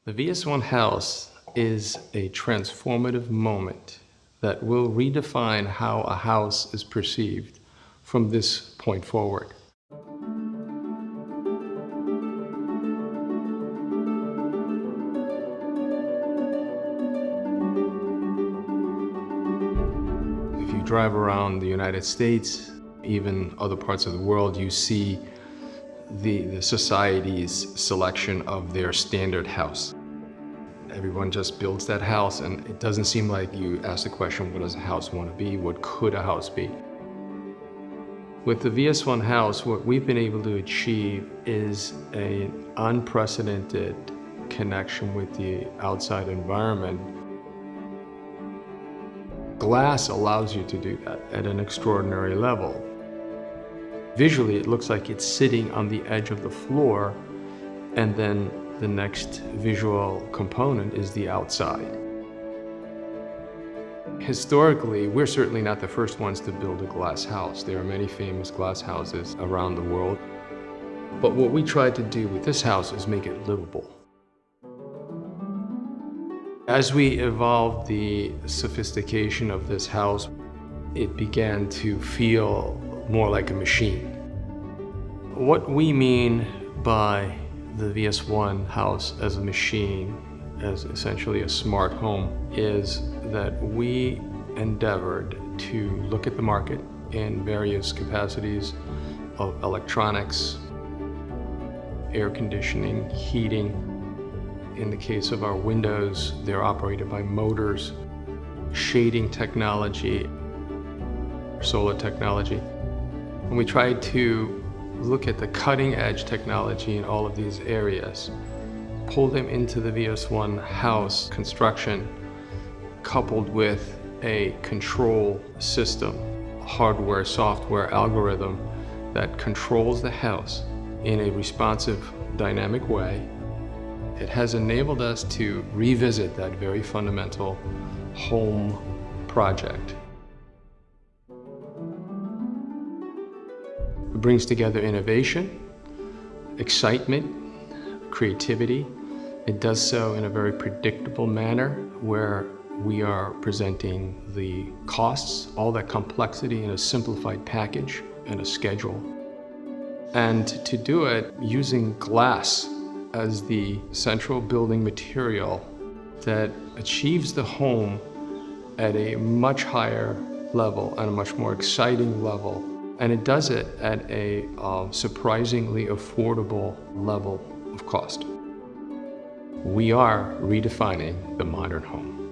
The VS1 house is a transformative moment that will redefine how a house is perceived from this point forward. If you drive around the United States, even other parts of the world, you see the society's selection of their standard house. Everyone just builds that house, and it doesn't seem like you ask the question, what does a house want to be? What could a house be? With the VS1 house, what we've been able to achieve is an unprecedented connection with the outside environment. Glass allows you to do that at an extraordinary level. Visually, it looks like it's sitting on the edge of the floor, and then the next visual component is the outside. Historically, we're certainly not the first ones to build a glass house. There are many famous glass houses around the world. But what we tried to do with this house is make it livable. As we evolved the sophistication of this house, it began to feel more like a machine. What we mean by the VS1 house as a machine, as essentially a smart home, is that we endeavored to look at the market in various capacities of electronics, air conditioning, heating. In the case of our windows, they're operated by motors, shading technology, solar technology. And we tried to look at the cutting edge technology in all of these areas, pull them into the VS1 house construction, coupled with a control system, hardware, software algorithm that controls the house in a responsive, dynamic way. It has enabled us to revisit that very fundamental home project. It brings together innovation, excitement, creativity. It does so in a very predictable manner where we are presenting the costs, all that complexity in a simplified package and a schedule. And to do it using glass as the central building material that achieves the home at a much higher level and a much more exciting level. And it does it at a surprisingly affordable level of cost. We are redefining the modern home.